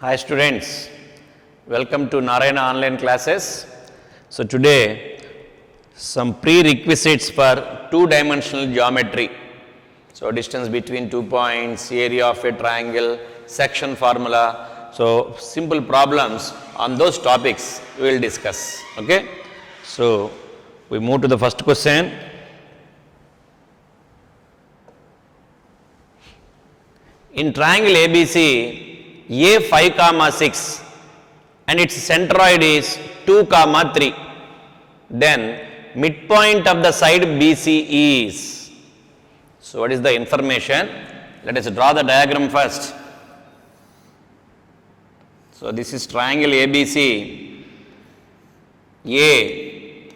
Hi students, welcome to Narayana online classes. So today some prerequisites for two-dimensional geometry. So distance between 2 points, area of a triangle, section formula. So simple problems on those topics we will discuss. Okay. So we move to the first question. In triangle ABC, A 5 comma 6 and its centroid is 2 comma 3, then midpoint of the side BC is. So what is the information? Let us draw the diagram first. So this is triangle ABC, A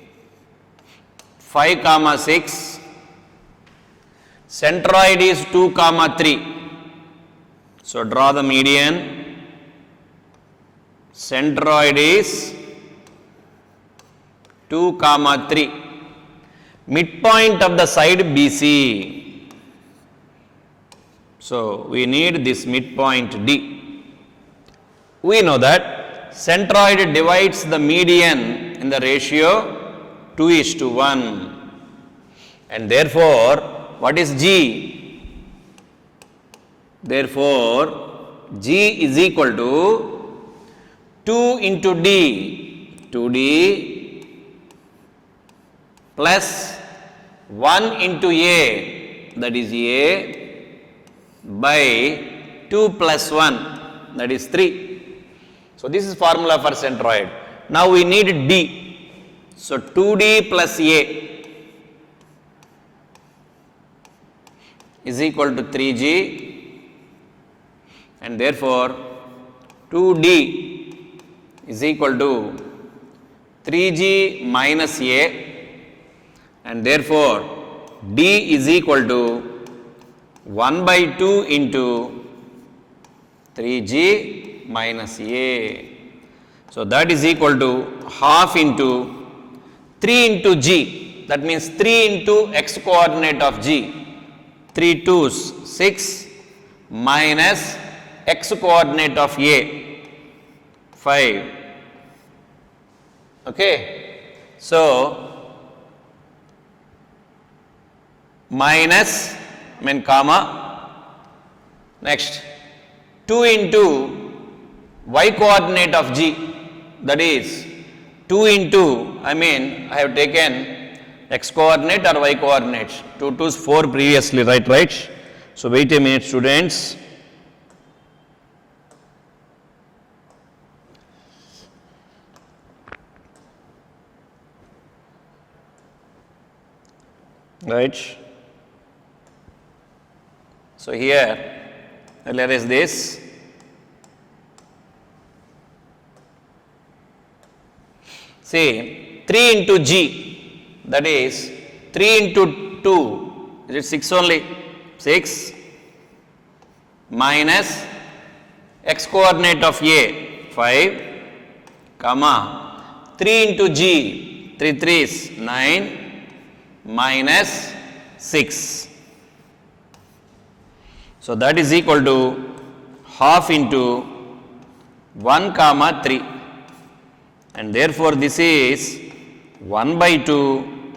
5 comma 6, centroid is 2 comma 3. So draw the median, centroid is 2 comma 3, midpoint of the side BC. So we need this midpoint D. We know that centroid divides the median in the ratio 2:1, and therefore what is G? Therefore, G is equal to 2 into D, 2D plus 1 into A, that is A, by 2 plus 1, that is 3. So this is formula for centroid. Now we need D. So 2D plus A is equal to 3G. And therefore, 2D is equal to 3G minus A, and therefore, D is equal to 1 by 2 into 3G minus A. So that is equal to half into 3 into G, that means 3 into x coordinate of G, 3 2's 6 minus x coordinate of A, 5. Okay. So minus, comma, next 2 into y coordinate of G, that is 2 into, I have taken x coordinate or y coordinates, 2 2's 4 previously, right? So wait a minute students. Right. So here, I'll erase this. See, 3 into G, that is 3 into 2, is it 6 only? 6 minus x coordinate of A, 5, comma, 3 into G, 3 3's 9, minus 6. So that is equal to half into 1 comma 3, and therefore this is 1 by 2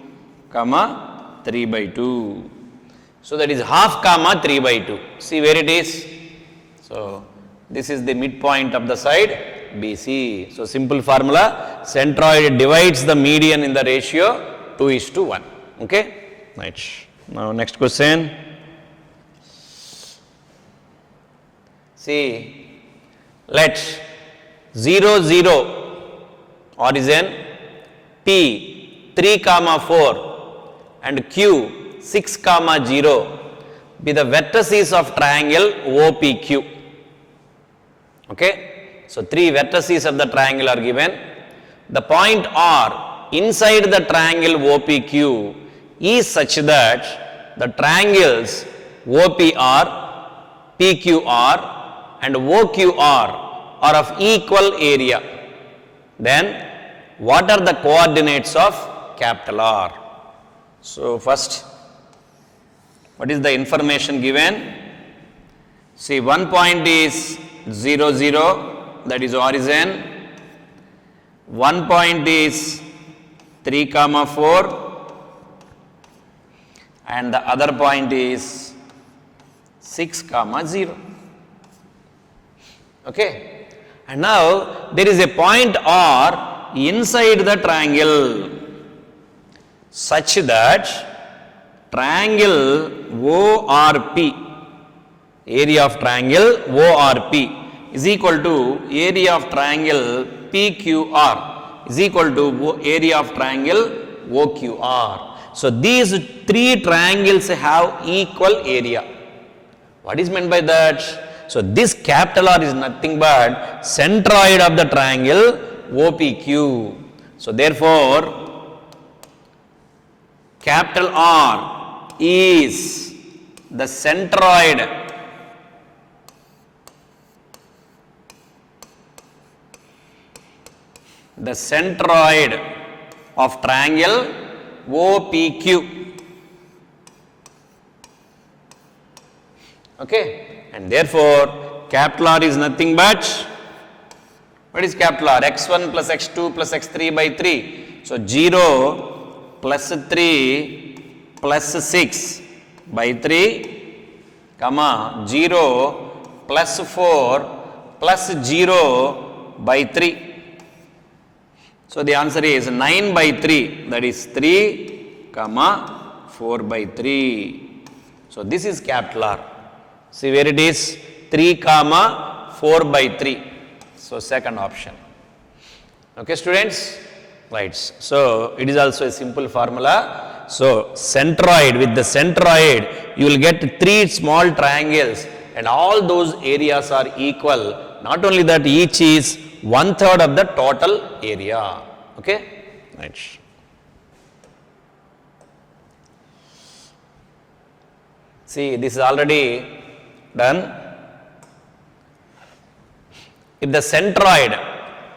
comma 3 by 2. So that is half comma 3 by 2. See where it is? So this is the midpoint of the side BC. So simple formula, centroid divides the median in the ratio 2:1. Okay, right. Now next question. See, let 0 0 origin P 3 comma 4 and Q 6 comma 0 be the vertices of triangle OPQ. Okay, so 3 vertices of the triangle are given. The point R inside the triangle OPQ is such that the triangles OPR, PQR and OQR are of equal area. Then what are the coordinates of capital R? So first, what is the information given? See, one point is 0 0, that is origin. One point is 3, 4 and the other point is 6, 0. Okay. And now there is a point R inside the triangle such that triangle ORP, area of triangle ORP is equal to area of triangle PQR is equal to area of triangle OQR. So these three triangles have equal area. What is meant by that? So this capital R is nothing but centroid of the triangle OPQ. So therefore, capital R is the centroid of triangle OPQ. Okay. And therefore, capital R is nothing but, what is capital R? X1 plus X2 plus X3 by 3. So 0 plus 3 plus 6 by 3, comma 0 plus 4 plus 0 by 3. So the answer is 9 by 3, that is 3, comma 4 by 3. So this is capital R. See where it is, 3, 4 by 3. So second option. Okay, students? Right. So it is also a simple formula. So centroid, with the centroid, you will get 3 small triangles and all those areas are equal. Not only that, each is 1/3 of the total area. Okay? Right. See, this is already done. If the centroid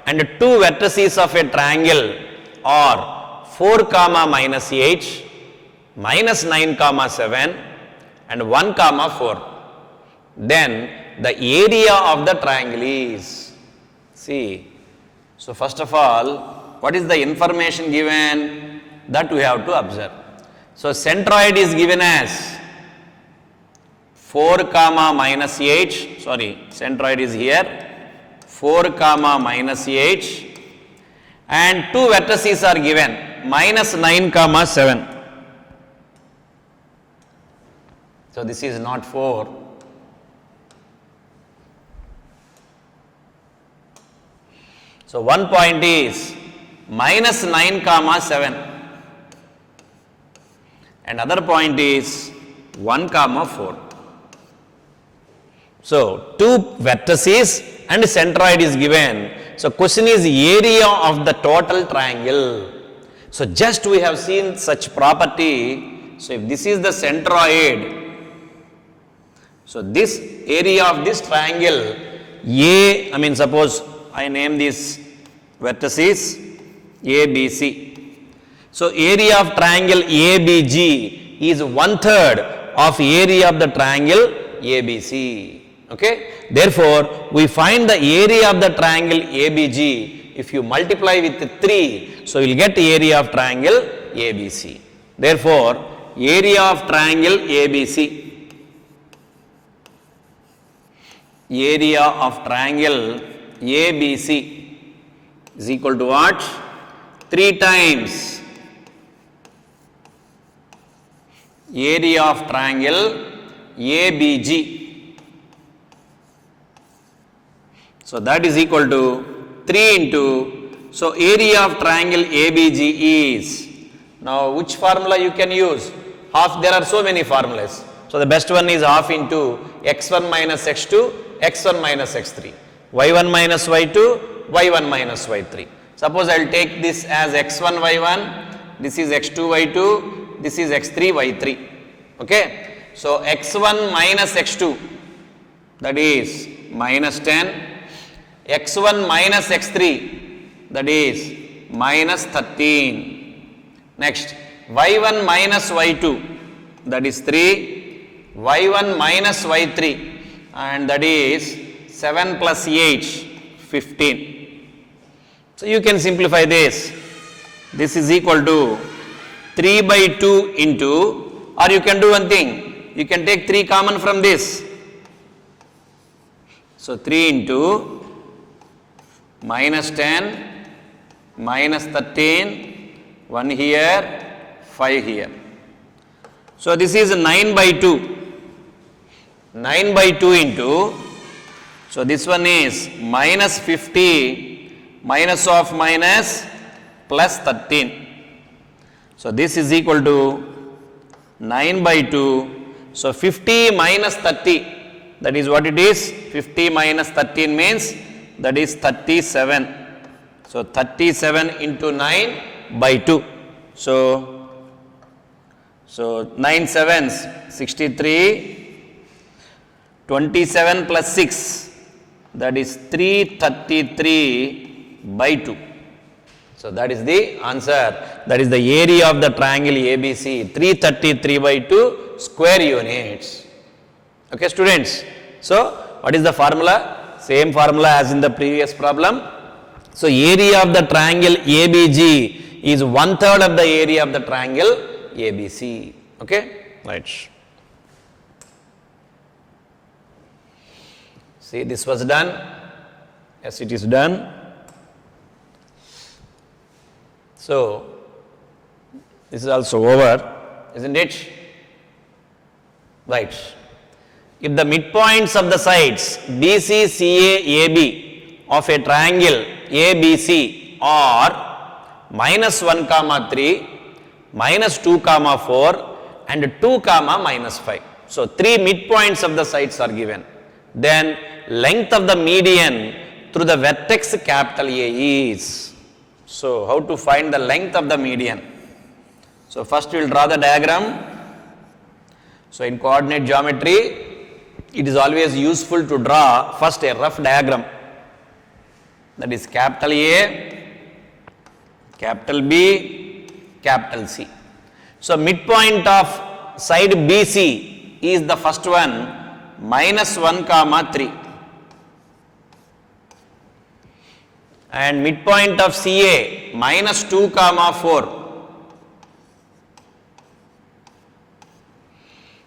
and 2 vertices of a triangle are 4, minus 8, minus 9, 7 and 1, 4, then the area of the triangle is, see, so first of all, what is the information given? That we have to observe. So centroid is given as 4, minus 8, sorry, centroid is here, 4, minus 8 and 2 vertices are given, minus 9, 7. So this is not 4. So one point is minus 9, 7 and other point is 1, 4. So, 2 vertices and centroid is given. So, question is area of the total triangle. So, just we have seen such property. So, if this is the centroid, so this area of this triangle suppose I name these vertices A, B, C. So, area of triangle ABG is 1/3 of area of the triangle ABC. Okay. Therefore, we find the area of the triangle ABG. If you multiply with 3, so you will get area of triangle ABC. Therefore, area of triangle ABC, area of triangle ABC is equal to what? 3 times area of triangle ABG. So that is equal to 3 into, so area of triangle ABG is, now which formula you can use? Half, there are so many formulas. So the best one is half into x1 minus x2, x1 minus x3, y1 minus y2, y1 minus y3. Suppose I will take this as x1 y1, this is x2 y2, this is x3 y3. Okay. So x1 minus x2, that is minus 10, x1 minus x3, that is minus 13. Next, y1 minus y2, that is 3, y1 minus y3, and that is 7 plus 8, 15. So you can simplify this. This is equal to 3 by 2 into, or you can do one thing. You can take 3 common from this. So 3 into minus 10, minus 13, 1 here, 5 here. So this is 9 by 2. 9 by 2 into, so this one is minus 50, minus of minus, plus 13. So this is equal to 9 by 2. So 50 minus 30. That is what it is. 50 minus 13 means that is 37. So 37 into 9 by 2. So 9 sevens, 63. 27 plus 6. That is 333 by 2. So that is the answer. That is the area of the triangle ABC. 333 by 2 square units. Okay, students. So what is the formula? Same formula as in the previous problem. So area of the triangle ABG is 1/3 of the area of the triangle ABC. Okay, right. See, this was done. Yes, it is done. So this is also over, isn't it? Right. If the midpoints of the sides BC, CA, AB of a triangle ABC are minus 1 comma 3, minus 2 comma 4 and 2 comma minus 5. So 3 midpoints of the sides are given. Then length of the median through the vertex capital A is. So how to find the length of the median? So first we will draw the diagram. So in coordinate geometry, it is always useful to draw first a rough diagram. That is capital A, capital B, capital C. So midpoint of side BC is the first one, minus 1 comma 3. And midpoint of CA, minus 2 comma 4.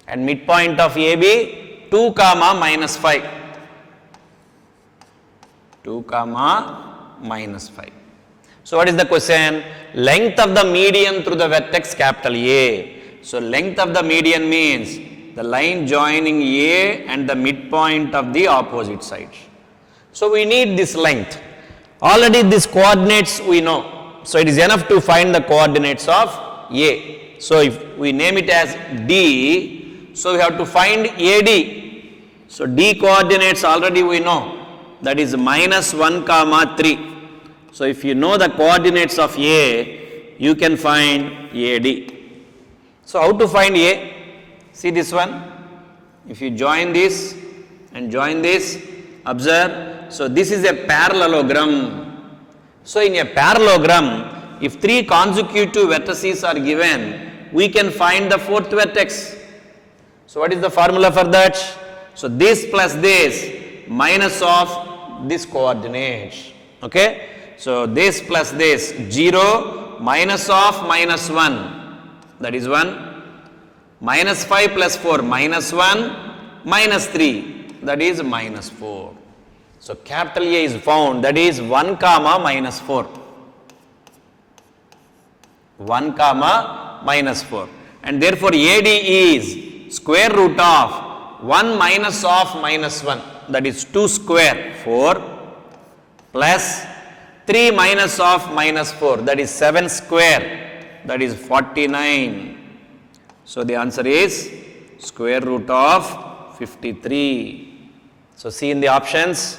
And midpoint of AB, 2 comma minus 5. 2 comma minus 5. So what is the question? Length of the median through the vertex capital A. So length of the median means the line joining A and the midpoint of the opposite side. So we need this length. Already these coordinates we know. So it is enough to find the coordinates of A. So if we name it as D, so we have to find AD. So D coordinates already we know. That is minus 1 comma 3. So if you know the coordinates of A, you can find AD. So how to find A? See this one. If you join this and join this, observe. So this is a parallelogram. So in a parallelogram, if 3 consecutive vertices are given, we can find the 4th vertex. So what is the formula for that? So this plus this minus of this coordinate. Okay. So this plus this 0 minus of minus 1, that is 1, minus 5 plus 4 minus 1, minus 3, that is minus 4. So capital A is found, that is 1 comma minus 4. 1 comma minus 4. And therefore AD is square root of 1 minus of minus 1, that is 2 square 4 plus 3 minus of minus 4, that is 7 square, that is 49. So the answer is square root of 53. So see in the options.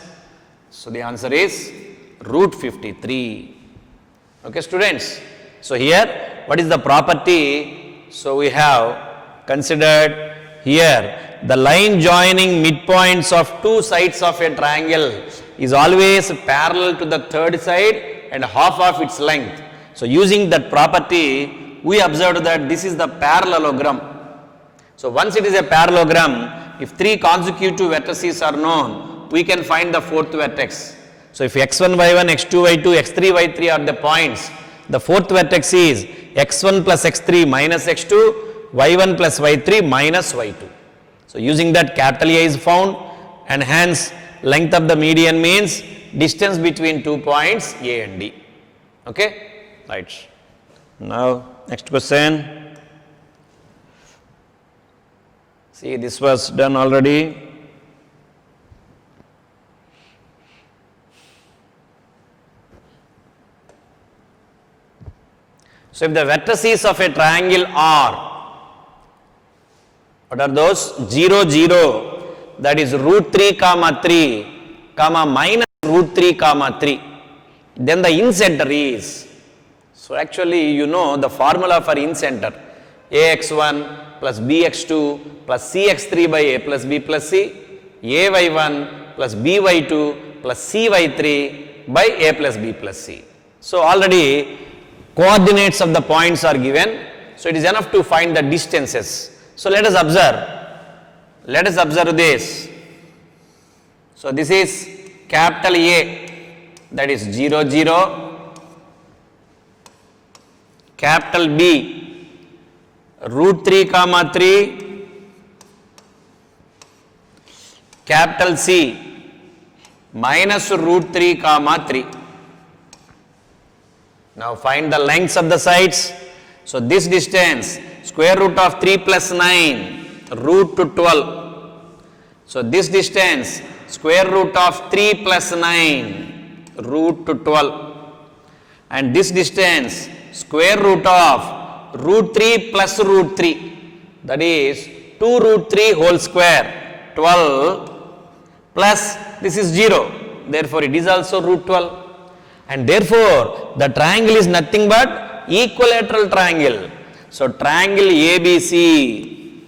So the answer is root 53. Okay, students. So here, what is the property? So we have considered here the line joining midpoints of 2 sides of a triangle is always parallel to the 3rd side and half of its length. So using that property, we observed that this is the parallelogram. So once it is a parallelogram, if 3 consecutive vertices are known, we can find the 4th vertex. So if x1, y1, x2, y2, x3, y3 are the points, the fourth vertex is x1 plus x3 minus x2, y1 plus y3 minus y2. So using that capital A is found, and hence length of the median means distance between 2 points A and D. Okay? Right. Now next question. See, this was done already. So if the vertices of a triangle are, what are those? 0, 0, that is root 3 comma 3 comma minus root 3 comma 3. Then the incenter is, so actually you know the formula for incenter, ax1 plus bx2 plus cx3 by a plus b plus c, ay1 plus by2 plus cy3 by a plus b plus c. So already coordinates of the points are given, so it is enough to find the distances. So let us observe this. So this is capital A, that is 0, 0, capital B, root 3 comma 3, capital C, minus root 3 comma 3. Now find the lengths of the sides. So this distance, square root of 3 plus 9, root to 12. So this distance, square root of 3 plus 9, root to 12. And this distance, square root of root 3 plus root 3, that is 2 root 3 whole square, 12, plus this is 0, therefore it is also root 12. And therefore the triangle is nothing but equilateral triangle. So triangle ABC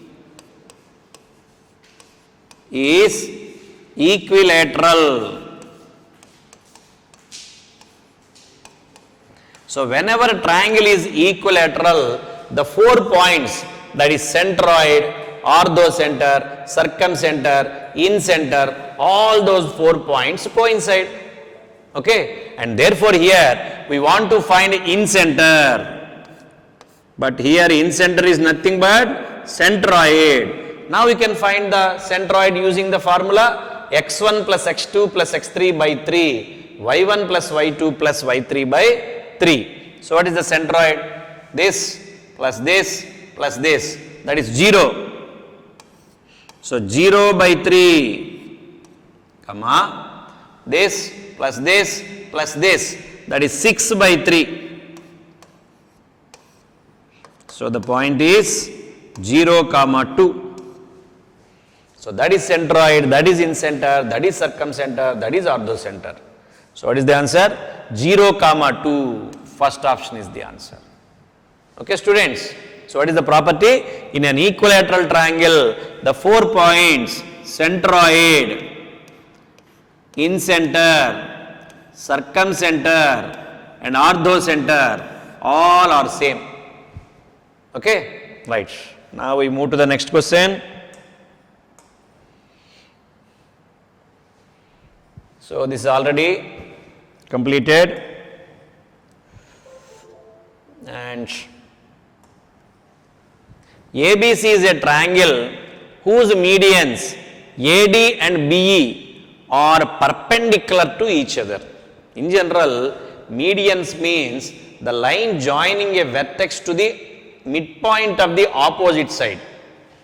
is equilateral. So whenever a triangle is equilateral, the 4 points, that is centroid, orthocenter, circumcenter, incenter, all those 4 points coincide. Okay, and therefore here we want to find incenter, but here incenter is nothing but centroid. Now we can find the centroid using the formula x1 plus x2 plus x3 by 3, y1 plus y2 plus y3 by 3. So what is the centroid? This plus this plus this, that is 0. So 0 by 3, comma, this plus this plus this, that is 6 by 3. So the point is 0 comma 2. So that is centroid, that is incenter, that is circumcenter, that is orthocenter. So what is the answer? 0 comma 2, first option is the answer. Okay students, so what is the property? In an equilateral triangle, the 4 points, centroid, incenter, circumcenter and orthocenter, all are same. Okay, right. Now we move to the next question. So this is already completed, and ABC is a triangle whose medians AD and BE are perpendicular to each other. In general, medians means the line joining a vertex to the midpoint of the opposite side.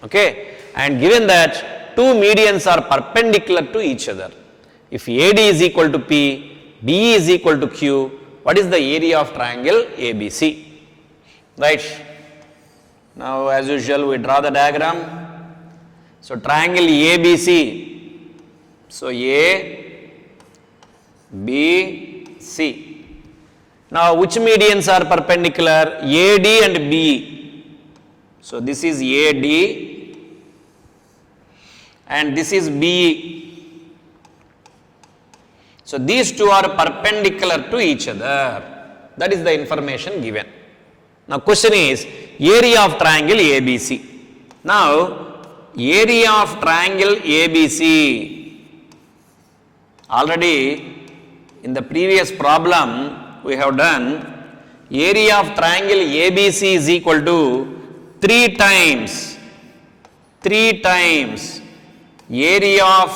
Okay, and given that two medians are perpendicular to each other, if AD is equal to P, DE is equal to Q, what is the area of triangle ABC? Right. Now as usual we draw the diagram. So triangle ABC. So A, B, C. Now which medians are perpendicular? AD and BE. So this is AD and this is BE. So these two are perpendicular to each other. That is the information given. Now question is area of triangle ABC. Now area of triangle ABC, already in the previous problem we have done area of triangle ABC is equal to 3 times area of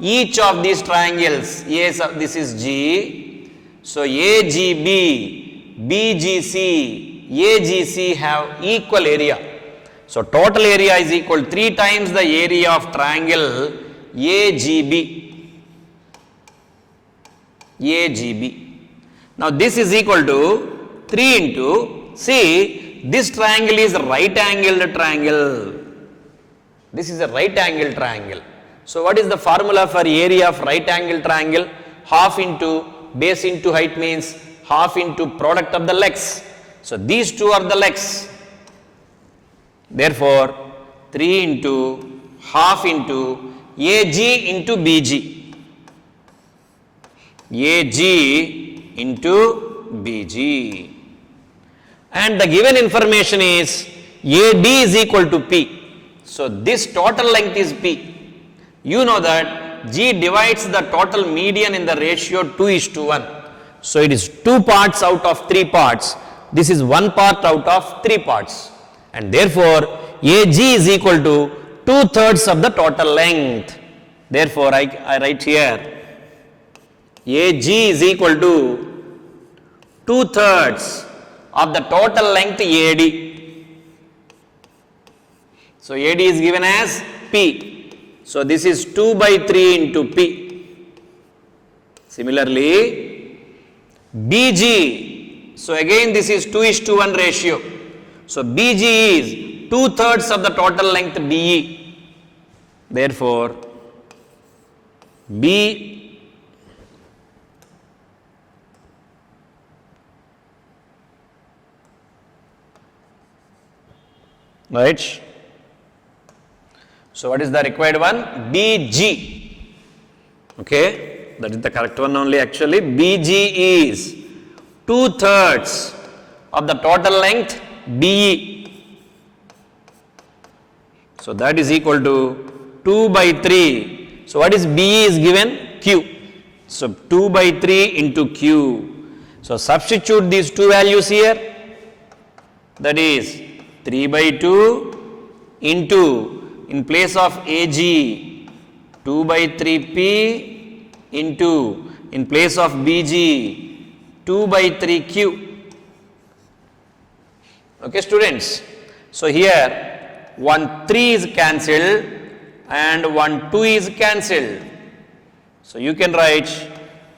each of these triangles. This is G. So AGB, BGC, AGC have equal area. So total area is equal 3 times the area of triangle AGB. Now this is equal to 3 into, see, this triangle is right angled triangle. This is a right angled triangle. So what is the formula for area of right angled triangle? Half into base into height means half into product of the legs. So these two are the legs. Therefore 3 into half into AG into BG. AG into BG. And the given information is AD is equal to P. So this total length is P. You know that G divides the total median in the ratio 2:1. So it is 2 parts out of 3 parts. This is 1 part out of 3 parts. And therefore AG is equal to 2/3 of the total length. Therefore I write here AG is equal to 2/3 of the total length AD. So AD is given as P. So this is 2/3 into P. Similarly BG, so again this is 2:1 ratio. So BG is 2/3 of the total length BE. Therefore B right. So what is the required one? BG. Okay, that is the correct one only actually. BG is 2/3 of the total length BE. So that is equal to 2/3. So what is BE is given? Q. So 2/3 into Q. So substitute these two values here. That is 3/2 into, in place of AG, 2/3P into, in place of BG, 2/3Q. Okay students. So here 1 3 is cancelled and 1 2 is cancelled. So you can write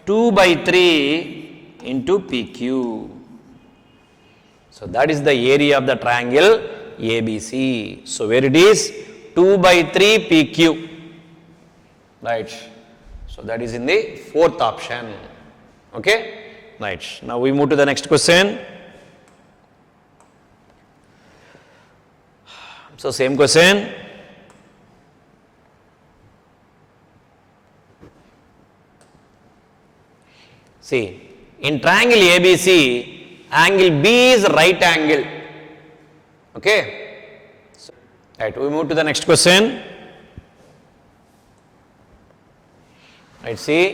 2/3 into PQ. So that is the area of the triangle ABC. So where it is? 2/3 PQ. Right. So that is in the 4th option. Okay. Right. Now we move to the next question. So same question. See, in triangle ABC, angle B is right angle. Okay. So, right, we move to the next question. Right, see,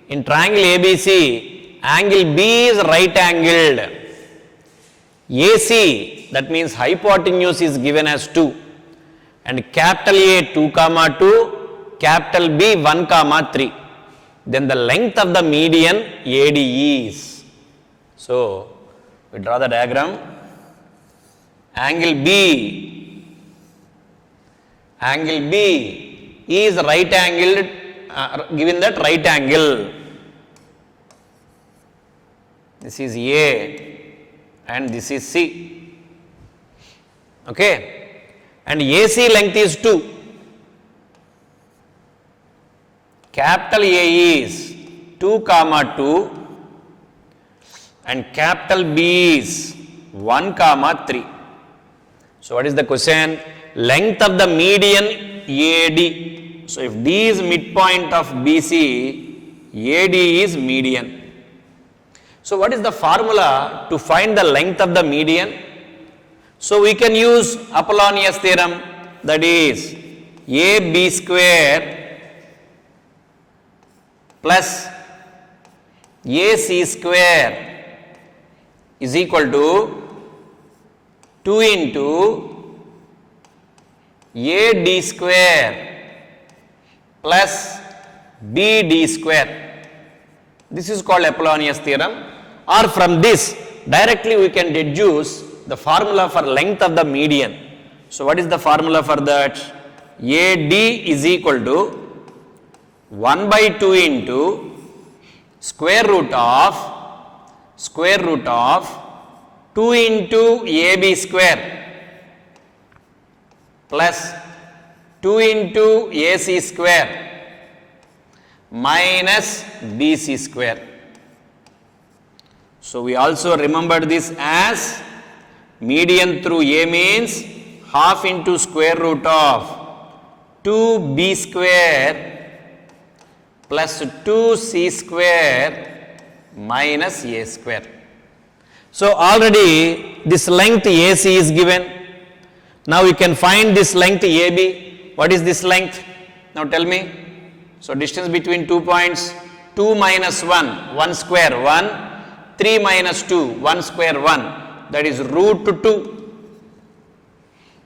in triangle ABC, angle B is right angled. AC, that means hypotenuse is given as 2 and capital A 2,2, capital B 1,3. Then the length of the median AD is. So we draw the diagram. Angle B is right angled, given that right angle. This is A and this is C. Okay, and AC length is 2. Capital A is 2,2 and capital B is 1,3. So what is the question? Length of the median AD. So if D is midpoint of BC, AD is median. So what is the formula to find the length of the median? So we can use Apollonius theorem, that is AB square plus AC square is equal to 2 into AD square plus BD square. This is called Apollonius theorem, or from this directly we can deduce the formula for length of the median. So what is the formula for that? AD is equal to 1 by 2 into square root of 2 into AB square plus 2 into AC square minus BC square. So we also remembered this as median through A means half into square root of 2B square plus 2C square minus A square. So already this length AC is given. Now we can find this length AB. What is this length? Now tell me. So distance between 2 points, 2 minus 1, 1 square 1, 3 minus 2, 1 square 1, that is root 2.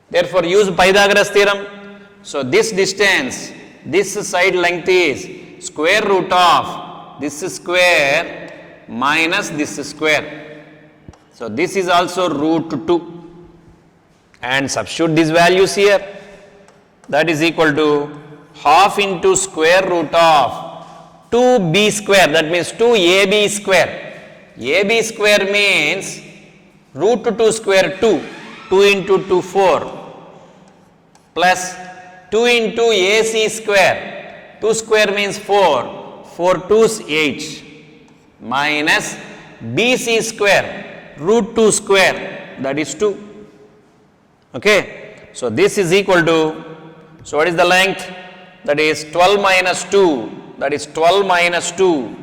Therefore use Pythagoras theorem. So this distance, this side length is square root of this square minus this square. So this is also root 2, and substitute these values here. That is equal to half into square root of 2b square, that means 2ab square. AB square means root 2 square 2, 2 into 2 4, plus 2 into AC square, 2 square means 4, 4 2's 8, minus BC square, root 2 square, that is 2. Okay, so this is equal to, so what is the length? That is 12 minus 2, that is 12 minus 2,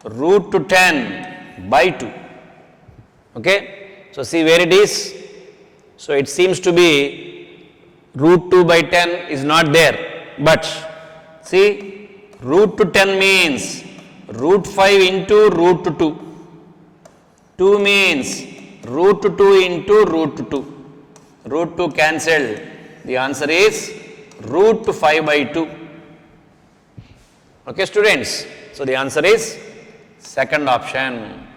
root to 10 by 2. Okay, so see where it is. So it seems to be root 2 by 10 is not there, but see root to 10 means root 5 into root 2. 2 means root 2 into root 2. Root 2 cancelled. The answer is root 5 by 2. Okay, students. So the answer is second option.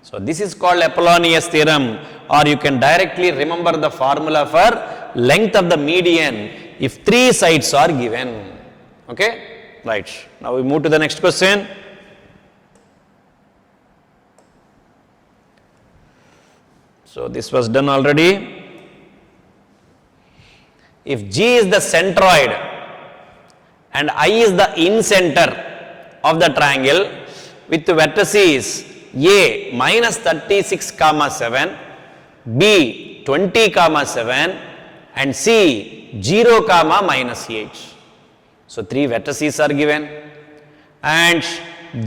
So this is called Apollonius theorem, or you can directly remember the formula for length of the median if 3 sides are given. Okay, right. Now we move to the next question. So this was done already. If G is the centroid and I is the incenter of the triangle with vertices A minus 36 comma 7, B 20 comma 7 and C 0 comma minus 8. So 3 vertices are given and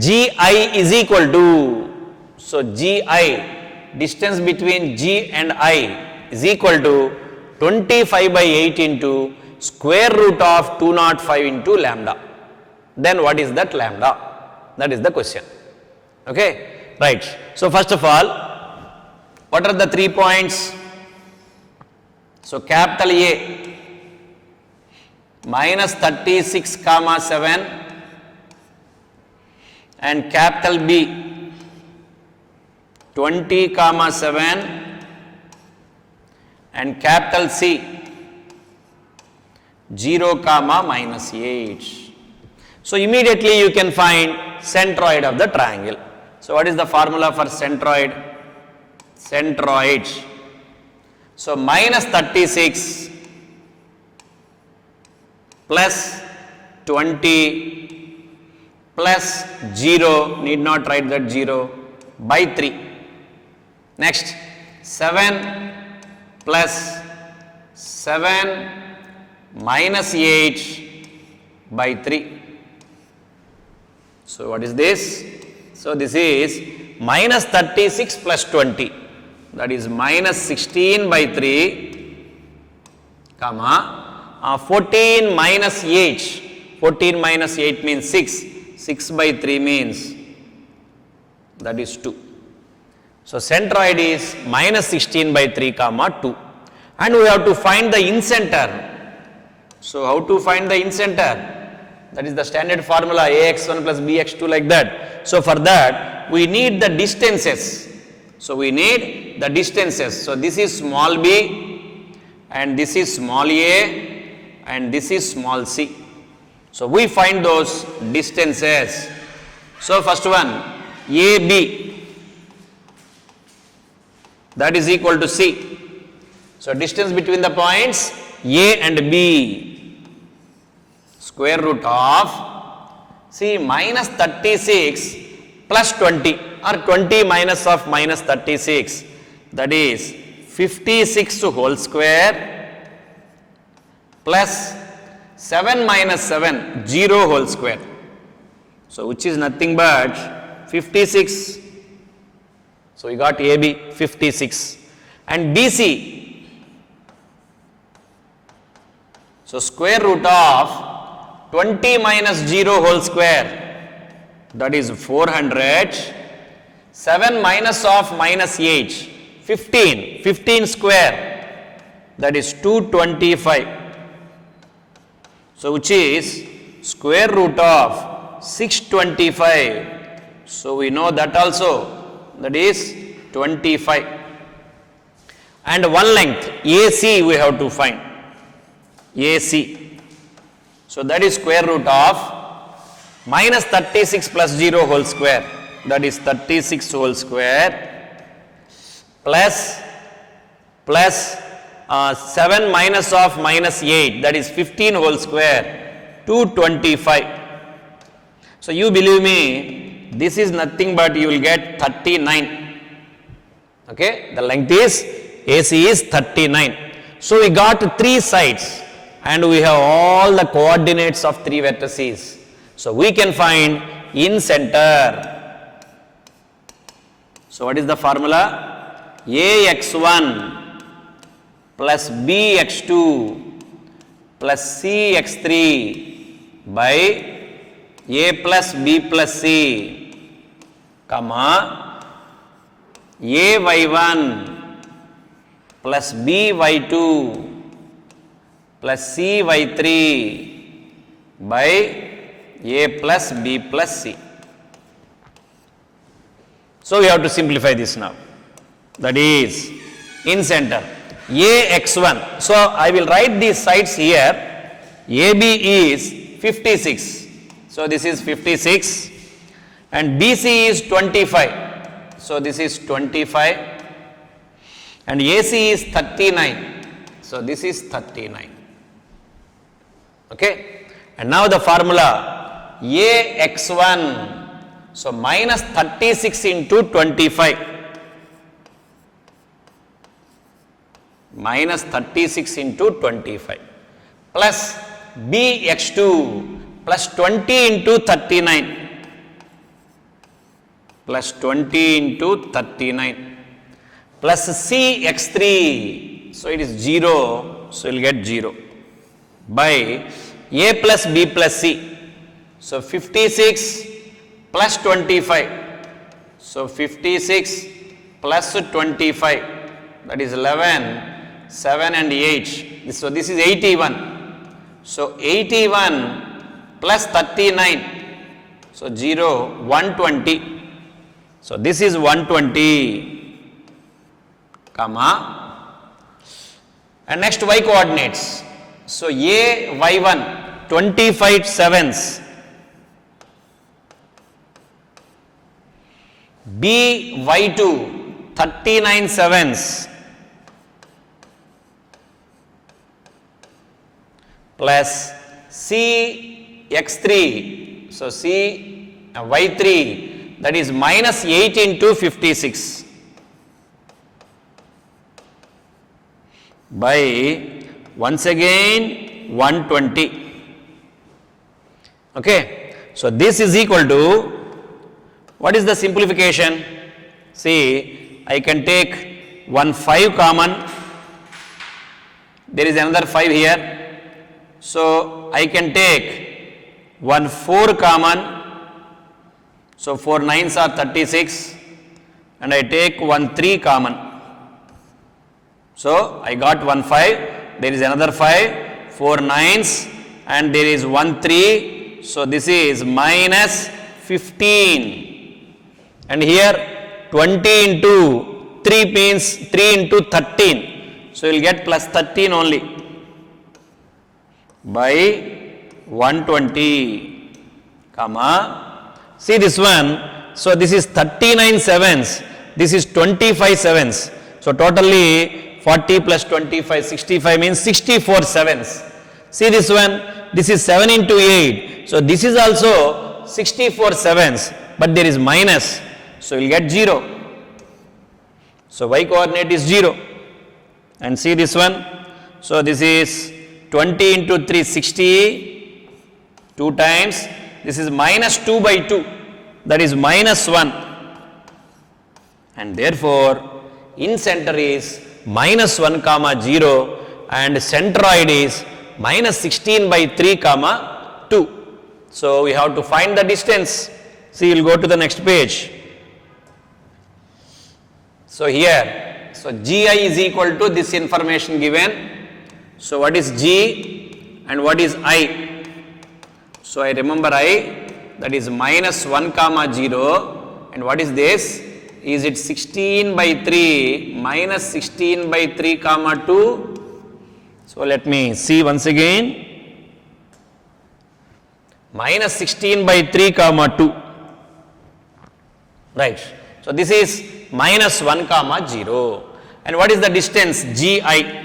GI is equal to, so GI, distance between G and I is equal to 25 by 8 into square root of 205 into lambda. Then what is that lambda? That is the question. Okay, right. So first of all, what are the 3 points? So capital A minus 36 comma 7 and capital B 20 comma 7 and capital C 0 comma minus 8. So immediately you can find centroid of the triangle. So what is the formula for centroid? Centroid. So minus 36 plus 20 plus 0, need not write that 0, by 3. Next, 7 plus 7 minus 8 by 3. So what is this? So this is minus 36 plus 20, that is minus 16 by 3, comma 14 minus 8. 14 minus 8 means 6. 6 by 3 means that is 2. So centroid is minus 16 by 3 comma 2. And we have to find the incenter. So how to find the incenter? That is the standard formula, ax1 plus bx2 like that. So for that, we need the distances. So we need the distances. So this is small b, and this is small a, and this is small c. So we find those distances. So first one, AB, that is equal to C. So distance between the points A and B, square root of, see, minus 36 plus 20 or 20 minus of minus 36, that is 56 whole square plus 7 minus 7, 0 whole square. So which is nothing but 56. So we got AB 56 and BC. So square root of 20 minus 0 whole square, that is 400. 7 minus of minus 8, 15. 15 square, that is 225. So which is square root of 625. So we know that also, that is 25. And one length AC we have to find, AC. So that is square root of minus 36 plus 0 whole square, that is 36 whole square plus 7 minus of minus 8, that is 15 whole square, 225. So you believe me, this is nothing but you will get 39. Okay, the length is AC is 39. So we got 3 sides and we have all the coordinates of 3 vertices. So we can find in center. So what is the formula? AX1 plus BX2 plus CX3 by A plus B plus C, comma AY1 plus BY2 plus CY3 by A plus B plus C. So we have to simplify this now. That is in center AX1. So I will write these sides here. AB is 56. So this is 56 and BC is 25. So this is 25 and AC is 39. So this is 39. Okay. And now the formula AX1. So minus 36 into 25. Minus 36 into 25 plus BX2 plus 20 into 39 plus 20 into 39 plus CX3. So it is 0. So you will get 0 by A plus B plus C. So 56 plus 25. So 56 plus 25, that is 11, 7 and 8. So this is 81. So 81 plus 39. So 0, 120. So this is 120, comma. And next y coordinates. So A, Y1, 25 sevens. B, Y2, 39 sevens. Plus C, X3. So C, Y3, that is minus 8 into 56. By once again 120. Okay. So this is equal to, what is the simplification? See, I can take 1 5 common. There is another 5 here. So I can take 1 4 common. So 4 9s are 36 and I take 1 3 common. So I got 1 5, there is another 5, 4 9s and there is 1 3. So this is minus 15. And here 20 into 3 means 3 into 13. So you will get plus 13 only by 120, comma. See this one. So this is 39 sevens. This is 25 sevens. So totally 40 plus 25, 65 means 64 sevens. See this one. This is 7 into 8. So this is also 64 sevens. But there is minus. So you will get 0. So y coordinate is 0. And see this one. So this is 20 into 3, 60. 2 times. This is minus 2 by 2. That is minus 1. And therefore, in center is minus 1 comma 0 and centroid is minus 16 by 3 comma 2. So we have to find the distance. See, you will go to the next page. So here, so GI is equal to this information given. So what is G and what is I? So I remember I, that is minus 1 comma 0, and what is this? Is it 16 by 3 minus 16 by 3 comma 2? So let me see once again. Minus 16 by 3 comma 2. Right. So this is minus 1 comma 0. And what is the distance? GI.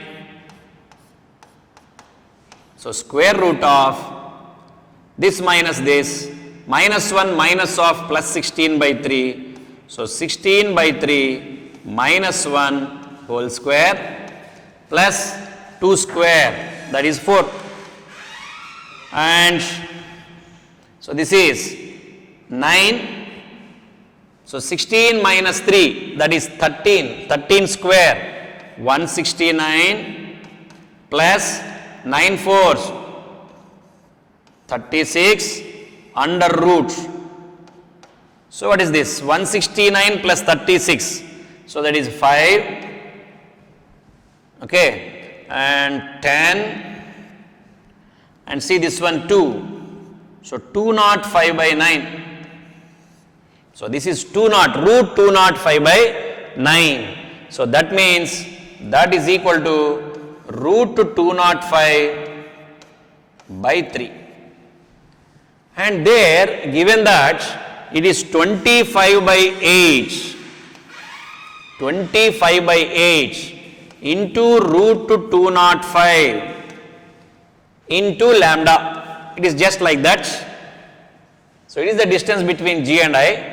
So square root of this minus this, minus 1 minus of plus 16 by 3. So 16 by 3 minus 1 whole square plus 2 square, that is 4. And so this is 9. So 16 minus 3, that is 13. 13 square, 169 plus 9 fours, 36 under root. So what is this? 169 plus 36. So that is 5. Okay. And 10. And see this one 2. So 205 by 9. So this is 20, root 205 by 9. So that means that is equal to root 205 by 3. And there given that it is 25 by 8. 25 by 8 into root 205 into lambda. It is just like that. So it is the distance between G and I.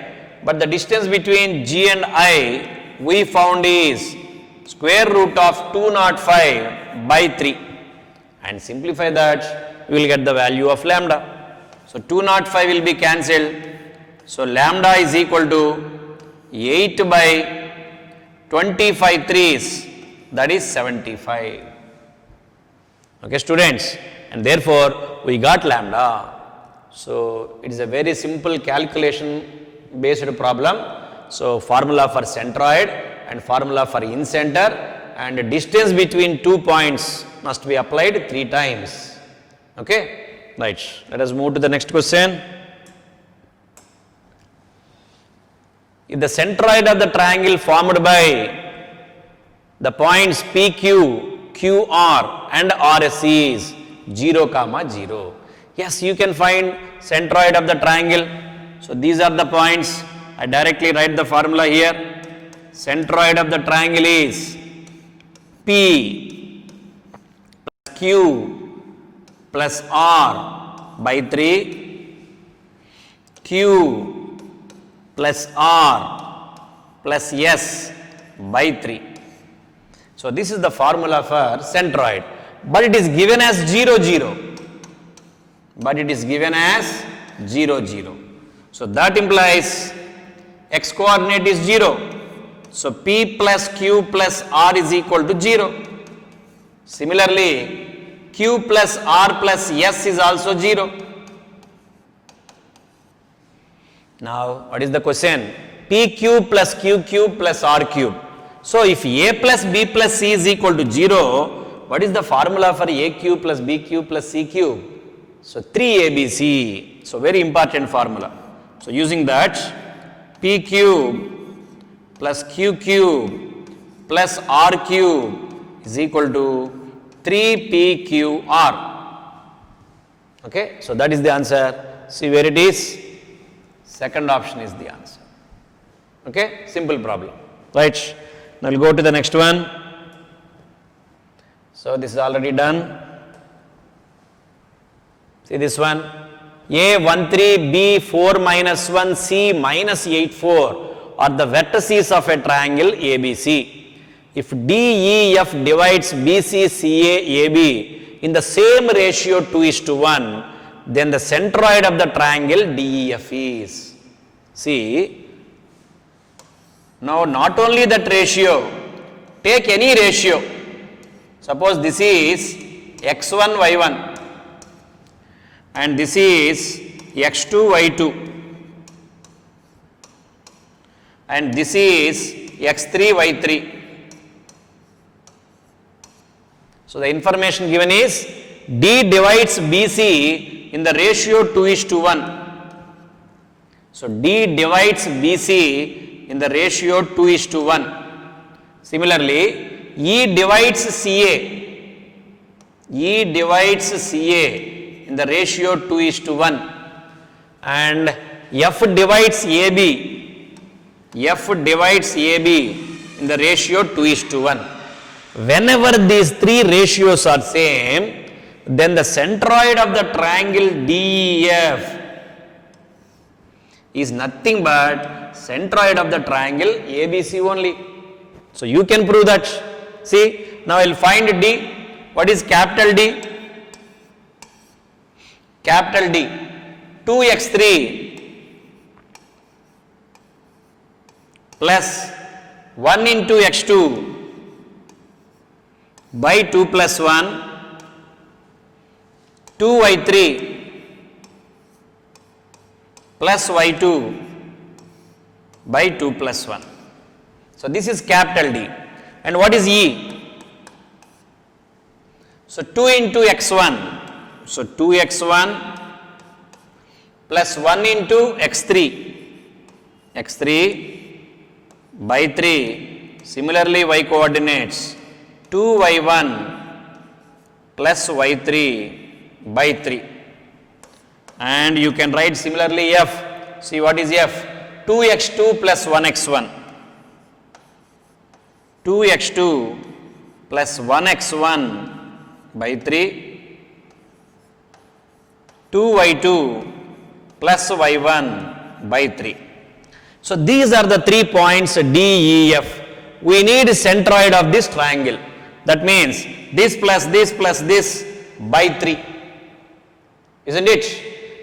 But the distance between G and I we found is square root of 205 by 3. And simplify that, we will get the value of lambda. So 205 will be cancelled. So lambda is equal to 8 by 25 threes, that is 75. Okay, students, and therefore we got lambda. So it is a very simple calculation based problem. So formula for centroid and formula for incenter, and distance between 2 points must be applied 3 times. Okay, right. Let us move to the next question. If the centroid of the triangle formed by the points PQ, QR and RS is 0, 0. Yes, you can find centroid of the triangle. So these are the points. I directly write the formula here. Centroid of the triangle is P plus Q plus R by 3, Q plus R plus S by 3. So this is the formula for centroid, but it is given as 0, 0. But it is given as 0, 0. So that implies x coordinate is 0. So P plus Q plus R is equal to 0. Similarly, Q plus R plus S is also 0. Now, what is the question? P cube plus Q cube plus R cube. So, if A plus B plus C is equal to 0, what is the formula for A cube plus B cube plus C cube? So, 3ABC. So, very important formula. So, using that, P cube plus Q cube plus R cube is equal to 3PQR. Okay, so that is the answer. See where it is? Second option is the answer. Okay, simple problem. Right, now we'll go to the next one. So this is already done. See this one. A 1 3, B 4 minus 1, C minus 8 4 are the vertices of a triangle ABC. If DEF divides BC, CA, AB in the same ratio 2:1, then the centroid of the triangle DEF is. See, now not only that ratio, take any ratio. Suppose this is x1, y1 and this is x2, y2 and this is x3, y3. So, the information given is D divides BC in the ratio 2:1. So, D divides BC in the ratio 2:1. Similarly, E divides CA. E divides CA in the ratio 2:1 and F divides AB. F divides AB in the ratio 2:1. Whenever these three ratios are same, then the centroid of the triangle DEF is nothing but centroid of the triangle ABC only. So, you can prove that. See, now I will find D. What is capital D? Capital D, 2x3 plus 1 into x2 by 2 plus 1, 2y3 plus y2 by 2 plus 1. So, this is capital D. And what is E? So, 2 into x1. So, 2x1 plus 1 into x3, x3 by 3. Similarly, y coordinates 2y1 plus y3 by 3. And you can write similarly F. See what is F? 2x2 plus 1x1. 2x2 plus 1x1 by 3. 2y2 plus y1 by 3. So, these are the 3 points D, E, F. We need centroid of this triangle. That means this plus this by 3. Isn't it?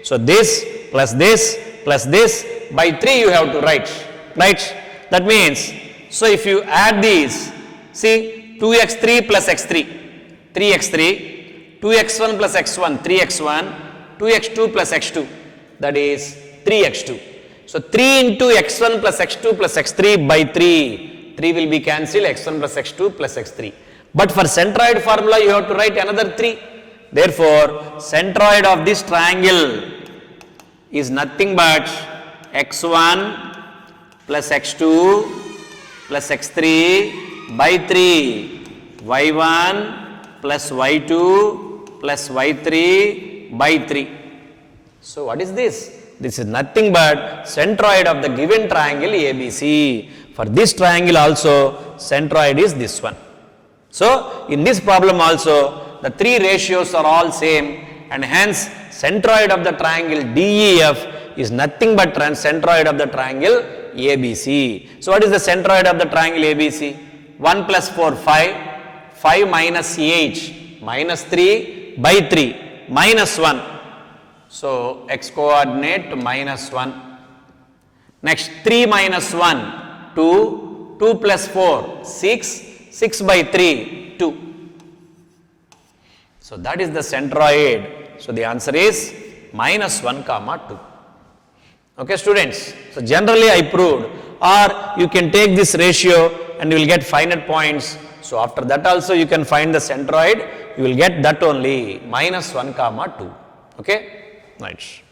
So, this plus this by 3 you have to write. Right? That means, so if you add these, see 2x3 plus x3, 3x3, 2x1 plus x1, 3x1, 2x2 plus x2, that is 3x2. So, 3 into x1 plus x2 plus x3 by 3, 3 will be cancelled, x1 plus x2 plus x3. But for centroid formula you have to write another 3. Therefore, centroid of this triangle is nothing but x1 plus x2 plus x3 by 3, y1 plus y2 plus y3 by 3. So, what is this? This is nothing but centroid of the given triangle ABC. For this triangle also, centroid is this one. So, in this problem also, the 3 ratios are all same and hence centroid of the triangle DEF is nothing but centroid of the triangle ABC. So, what is the centroid of the triangle ABC? 1 plus 4, 5, 5 minus 8, minus 3 by 3, minus 1. So, x coordinate minus 1. Next 3 minus 1, 2, 2 plus 4, 6, 6 by 3, 2. So, that is the centroid. So, the answer is minus 1 comma 2. Okay, students. So generally I proved, or you can take this ratio and you will get finite points. So after that also you can find the centroid, you will get that only -1 comma 2. Okay, nice.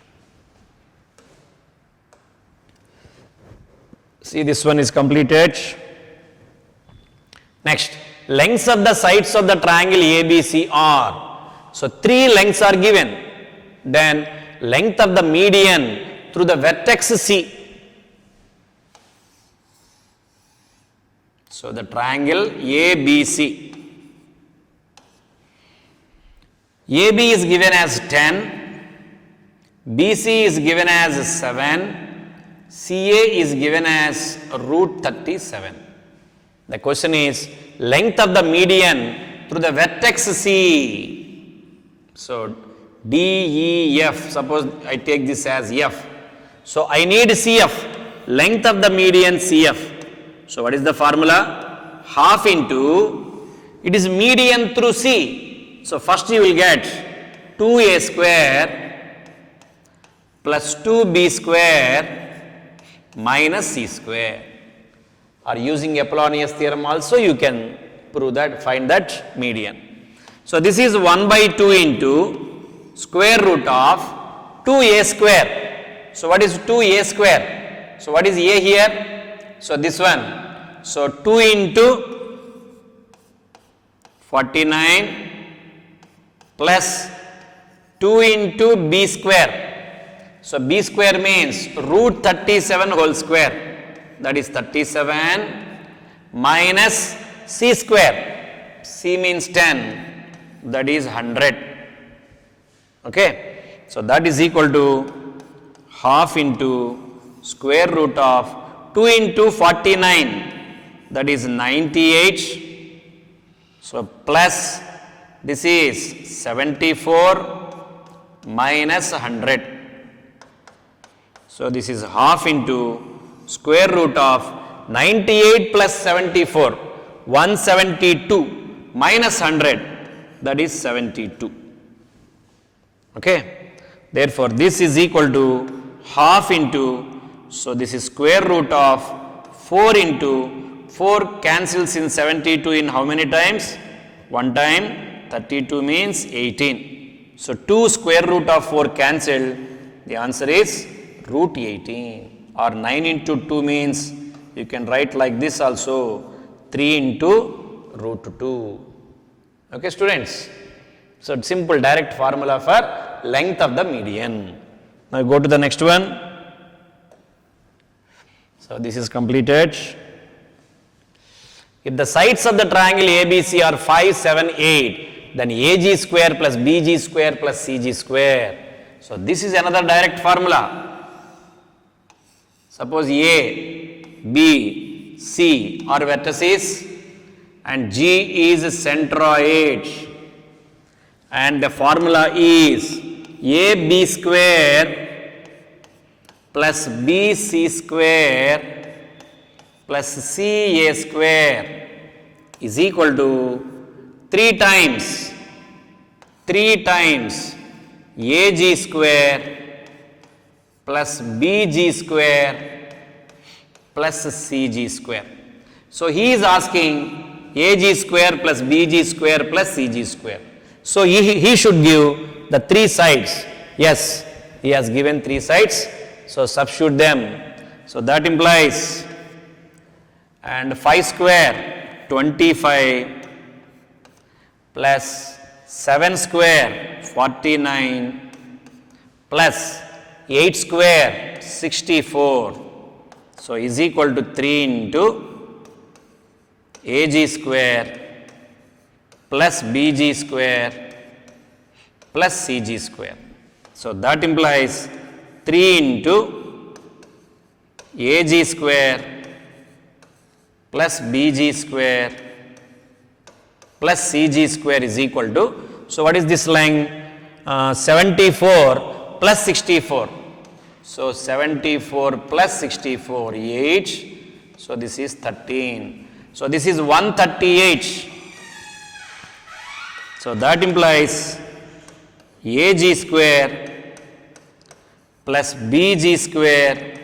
See, this one is completed. Next, lengths of the sides of the triangle ABC are. So 3 lengths are given. Then length of the median through the vertex C. So the triangle ABC. AB is given as 10, BC is given as 7, CA is given as root 37. The question is length of the median through the vertex C. So DEF, suppose I take this as F. So I need CF, length of the median CF. So what is the formula? Half into, it is median through C. So first you will get 2A square plus 2B square minus C square. Or using Apollonius theorem also you can prove that, find that median. So this is 1 by 2 into square root of 2A square. So what is 2A square? So what is A here? So this one. So 2 into 49 plus 2 into B square. So B square means root 37 whole square. That is 37 minus C square. C means 10. That is 100. Okay. So that is equal to half into square root of 2 into 49, that is 98. So plus this is 74 minus 100. So this is half into square root of 98 plus 74, 172 minus 100, that is 72. Okay. Therefore, this is equal to half into, so this is square root of 4 into 4 cancels in 72 in how many times? 1 time, 32 means 18. So 2 square root of 4 cancelled, the answer is root 18, or 9 into 2 means you can write like this also, 3 into root 2. Okay, students. So simple direct formula for length of the median. Now go to the next one. So this is completed. If the sides of the triangle ABC are 5, 7, 8, then AG square plus BG square plus CG square. So this is another direct formula. Suppose A, B, C are vertices and G is centroid, and the formula is AB square plus BC square plus CA square is equal to 3 times AG square plus BG square plus CG square. So he is asking AG square plus BG square plus CG square. So he should give the 3 sides. Yes, he has given 3 sides. So substitute them. So that implies, and 5 square 25 plus 7 square 49 plus 8 square 64. So is equal to 3 into AG square plus BG square plus CG square. So that implies 3 into AG square plus BG square plus CG square is equal to, so what is this length? 74 plus 64. So 74 plus 64, 8. So this is 13. So this is 138. So that implies AG square plus BG square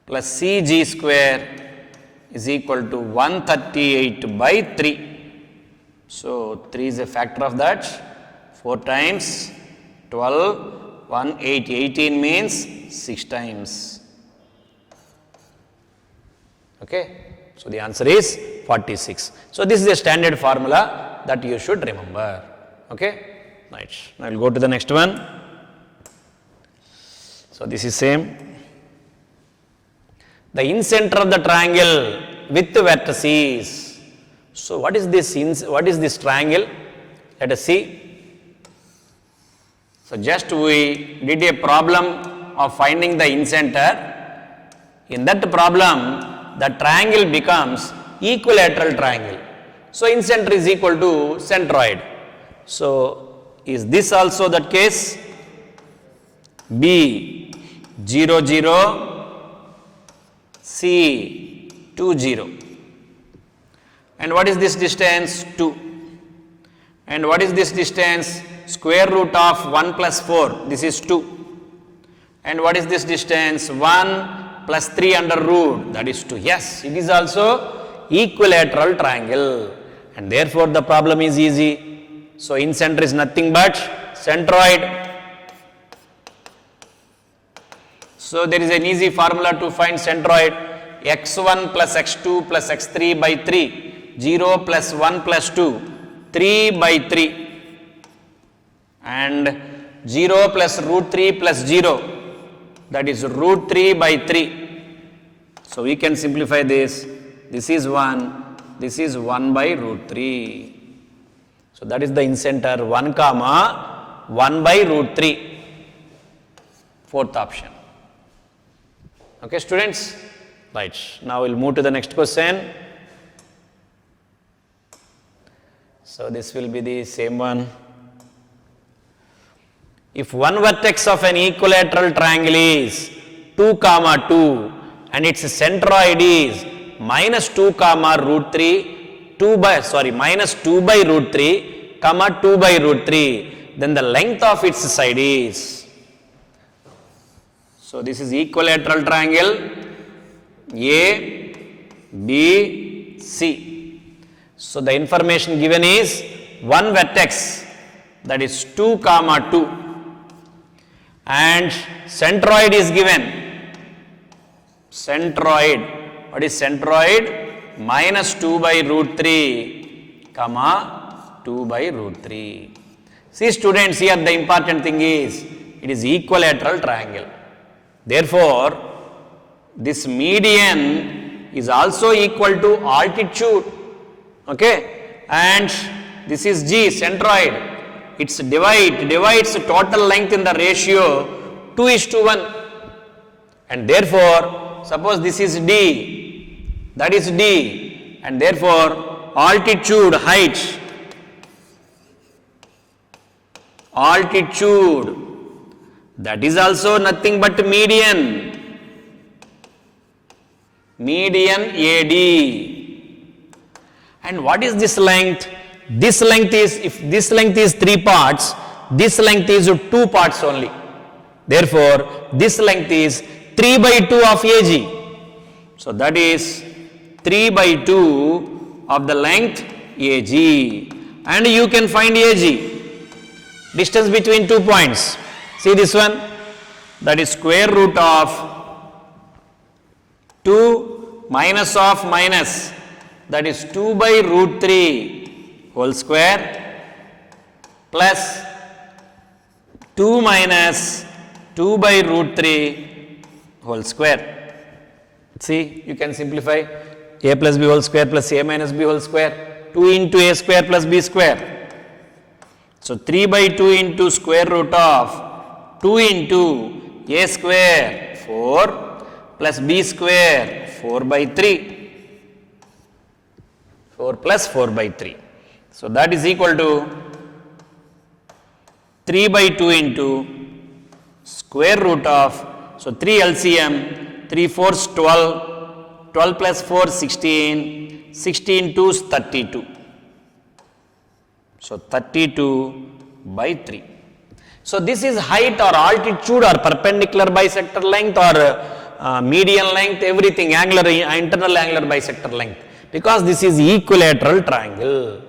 plus CG square is equal to 138 by 3. So 3 is a factor of that. 4 times 12, 1, 8, 18 means 6 times. Okay. So the answer is 46. So this is a standard formula that you should remember. Okay. Right. Now I will go to the next one. So this is same. The incenter of the triangle with vertices. So what is this triangle? Let us see. So just we did a problem of finding the incenter. In that problem, the triangle becomes equilateral triangle. So incenter is equal to centroid. So is this also that case? B 0 0, C 2 0. And what is this distance? 2. And what is this distance? Square root of 1 plus 4. This is 2. And what is this distance? 1 plus 3 under root. That is 2. Yes, it is also equilateral triangle. And therefore the problem is easy. So incenter is nothing but centroid. So there is an easy formula to find centroid. x1 plus x2 plus x3 by 3. 0 plus 1 plus 2. 3 by 3. And 0 plus root 3 plus 0. That is root 3 by 3. So we can simplify this. This is 1. This is 1 by root 3. So that is the incenter 1 comma 1 by root 3. Fourth option. Okay, students? Right. Now we'll move to the next question. So this will be the same one. If one vertex of an equilateral triangle is 2 comma 2 and its centroid is minus 2 comma root 3, minus 2 by root 3 comma 2 by root 3, then the length of its side is. So this is equilateral triangle A, B, C. So the information given is one vertex, that is 2 comma 2, and centroid is given. Centroid, what is centroid? Minus 2 by root 3 comma 2 by root 3. See students, here the important thing is it is equilateral triangle. Therefore this median is also equal to altitude. Okay, and this is G, centroid. It's divides total length in the ratio 2:1. And therefore, suppose this is D, that is D, and therefore altitude, height, that is also nothing but median. Median AD. And what is this length? This length is, if this length is 3 parts, this length is 2 parts only. Therefore, this length is 3 by 2 of AG. So that is 3 by 2 of the length AG. And you can find AG. Distance between 2 points. See this one? That is square root of 2 minus of minus. That is 2 by root 3 whole square plus 2 minus 2 by root 3 whole square. See, you can simplify a plus b whole square plus a minus b whole square. 2 into a square plus b square. So 3 by 2 into square root of 2 into a square 4 plus b square 4 by 3. 4 plus 4 by 3. So that is equal to 3 by 2 into square root of, so 3 LCM, 3 4s 12, 12 plus 4 16, 16 2s 32. So 32 by 3. So this is height or altitude or perpendicular bisector length or median length, everything, angular, internal angular bisector length, because this is equilateral triangle.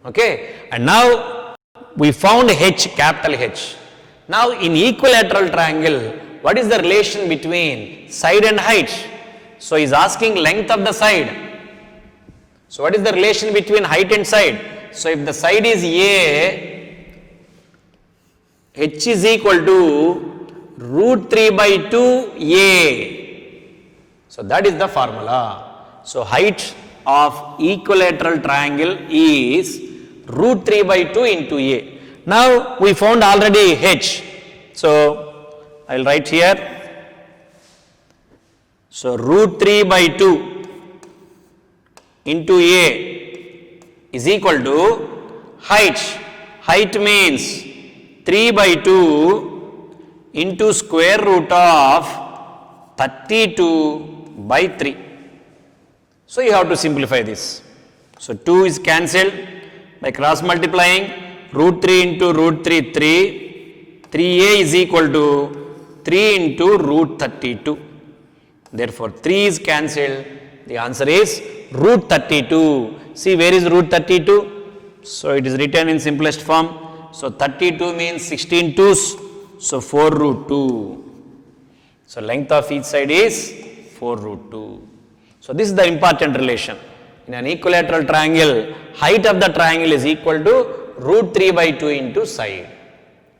Okay, and now we found H, capital H. Now in equilateral triangle, what is the relation between side and height? So he is asking length of the side. So what is the relation between height and side? So if the side is A, H is equal to root 3 by 2 A. So that is the formula. So height of equilateral triangle is root 3 by 2 into A. Now we found already H. So I will write here. So root 3 by 2 into A is equal to height. Height means 3 by 2 into square root of 32 by 3. So you have to simplify this. So 2 is cancelled by cross multiplying. Root 3 into root 3, 3. 3a is equal to 3 into root 32. Therefore 3 is cancelled. The answer is root 32. See, where is root 32? So it is written in simplest form. So 32 means 16 twos. So 4 root 2. So length of each side is 4 root 2. So this is the important relation. In an equilateral triangle, height of the triangle is equal to root 3 by 2 into side.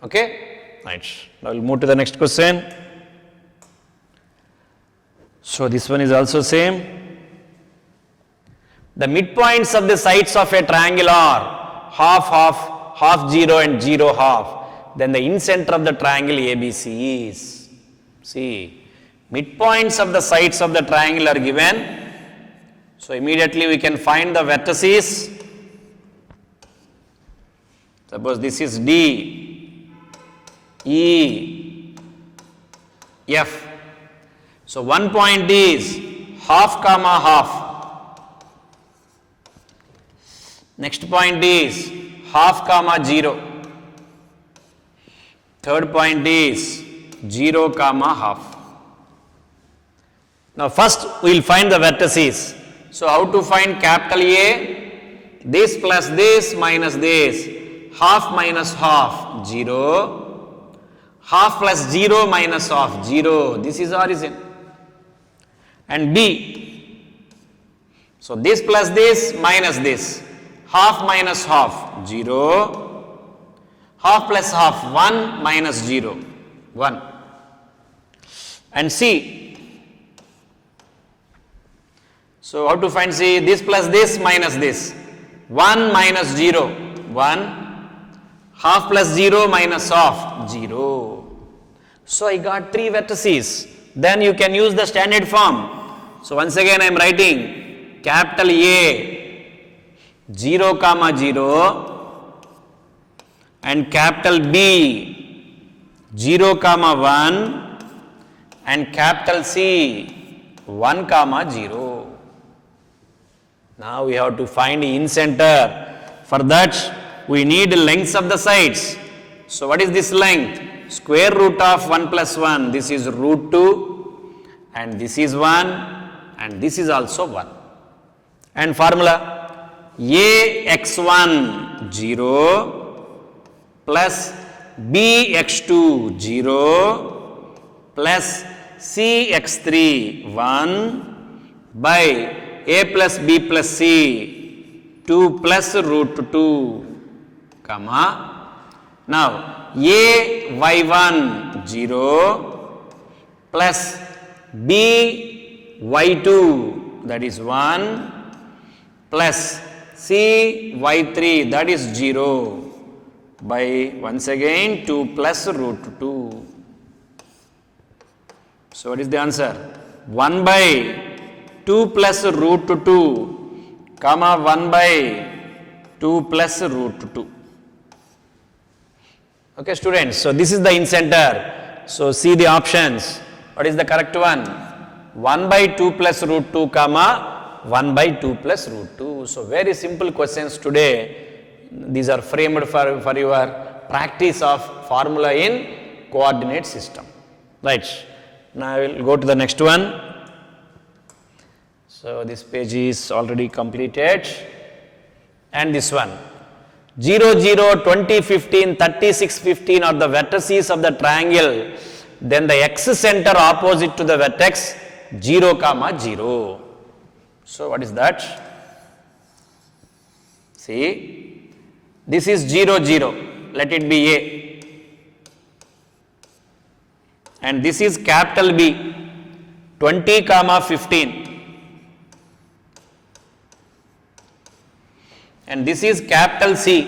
Okay? Right. Now we'll move to the next question. So this one is also same. The midpoints of the sides of a triangle are half, half, half 0 and 0 half. Then the incenter of the triangle ABC is. See, midpoints of the sides of the triangle are given. So immediately we can find the vertices. Suppose this is D, E, F. So one point is half comma half. Next point is half comma 0. Third point is 0 comma half. Now first we will find the vertices. So how to find capital A? This plus this minus this. Half minus half, 0. Half plus 0 minus half, 0. This is origin. And B. So this plus this minus this. Half minus half, 0. Half plus half, 1 minus 0, 1. And C. So how to find C? This plus this minus this. 1 minus 0, 1. Half plus 0 minus half, 0. So I got 3 vertices. Then you can use the standard form. So once again I am writing capital A 0 comma 0 and capital B 0 comma 1 and capital C 1 comma 0. Now we have to find the incenter. For that we need lengths of the sides. So what is this length? Square root of 1 plus 1. This is root 2 and this is 1 and this is also 1. And formula ax1 0 plus bx2 0 plus cx3 1 by a plus b plus c 2 plus root 2 comma. Now a y1 0 plus b y2 that is 1 plus c y3 that is 0 by once again 2 plus root 2. So what is the answer? 1 by 2 plus root 2 comma 1 by 2 plus root 2. Okay students, so this is the incenter. So see the options. What is the correct one? 1 by 2 plus root 2 comma 1 by 2 plus root 2. So very simple questions today. These are framed for your practice of formula in coordinate system. Right. Now I will go to the next one. So this page is already completed. And this one. 0, 0, 20, 15, 36, 15 are the vertices of the triangle. Then the x center opposite to the vertex 0, 0. So what is that? See, this is 0, 0. Let it be A. And this is capital B, 20, 15. And this is capital C,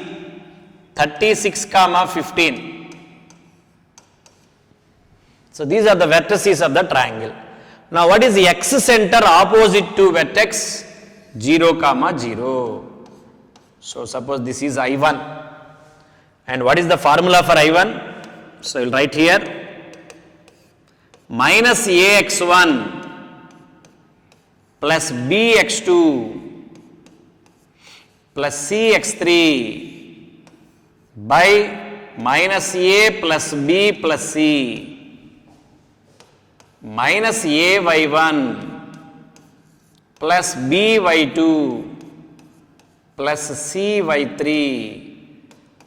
36, 15. So these are the vertices of the triangle. Now what is the x center opposite to vertex? 0, 0. So suppose this is I1. And what is the formula for I1? So I will write here. Minus AX1 plus BX2 plus CX3 by minus A plus B plus C minus AY1 plus BY2 plus CY3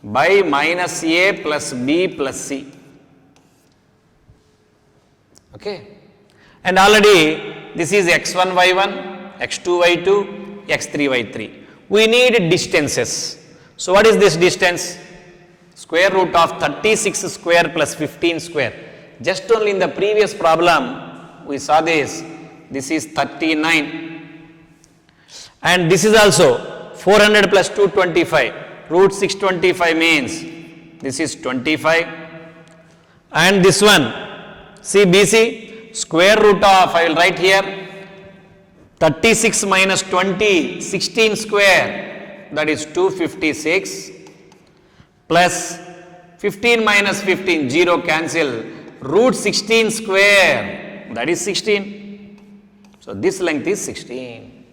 by minus A plus B plus C. Okay. And already this is x1, y1, x2, y2, x3, y3. We need distances. So what is this distance? Square root of 36 square plus 15 square. Just only in the previous problem we saw this. This is 39. And this is also 400 plus 225. Root 625 means this is 25. And this one, see BC, square root of, I will write here, 36 minus 20, 16 square, that is 256, plus 15 minus 15, 0 cancel, root 16 square, that is 16. So this length is 16.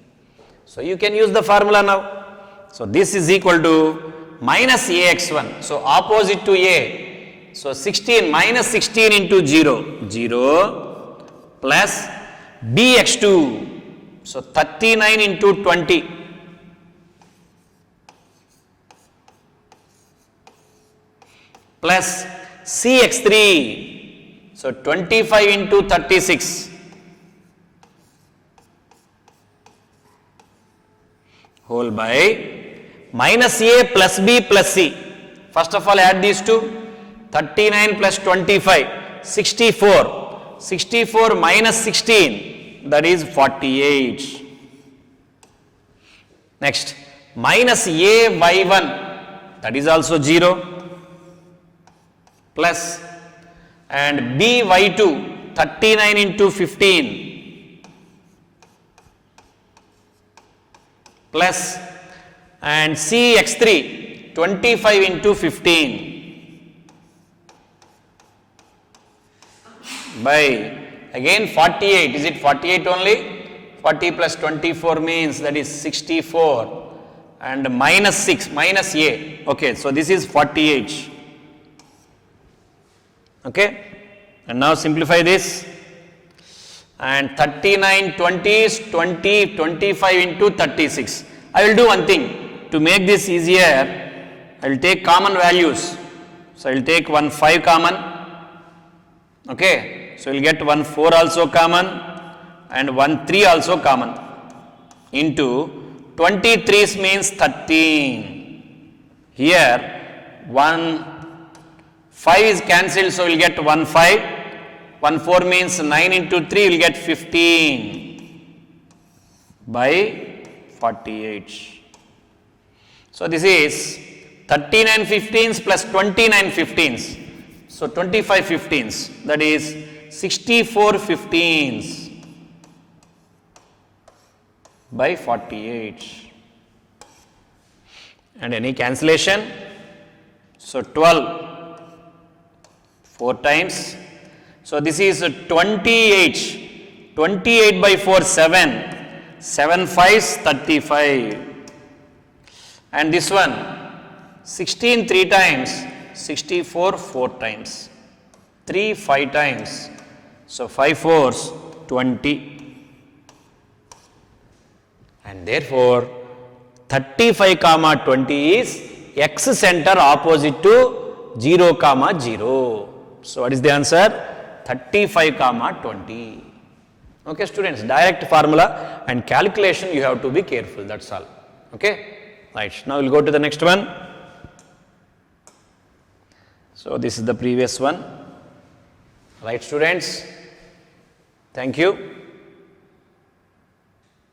So you can use the formula now. So this is equal to minus AX1. So opposite to A. So 16 minus 16 into 0, 0 plus BX2. So 39 into 20 plus CX3. So 25 into 36 whole by minus A plus B plus C. First of all add these two. 39 plus 25, 64. 64 minus 16, that is 48. Next, minus A y1, that is also 0, plus, and B y2, 39 into 15, plus, and C x3, 25 into 15. By again 48, is it 48 only? 40 plus 24 means that is 64 and minus 6, minus A. Okay, so this is 48. Okay, and now simplify this. And 39 20 is 20, 25 into 36. I will do one thing to make this easier. I will take common values. So I will take 1 5 common. Okay. So you will get 1 4 also common and 1 3 also common into 23 means 13. Here 1 5 is cancelled, so you will get 1 5. 1 4 means 9 into 3 you will get 15 by 48. So this is 39 15s plus 29 15s. So 25 15s, that is 64 15s by 48. And any cancellation? So 12, 4 times. So this is 28. 28 by 4, 7. 7 5s, 35. And this one, 16 3 times. 64 4 times. 3 5 times. So 5 fours 20. And therefore 35 comma 20 is x center opposite to 0 comma 0. So what is the answer? 35 comma 20. Okay students, direct formula and calculation you have to be careful, that's all. Okay, right. Now we'll go to the next one. So this is the previous one. Right students, thank you.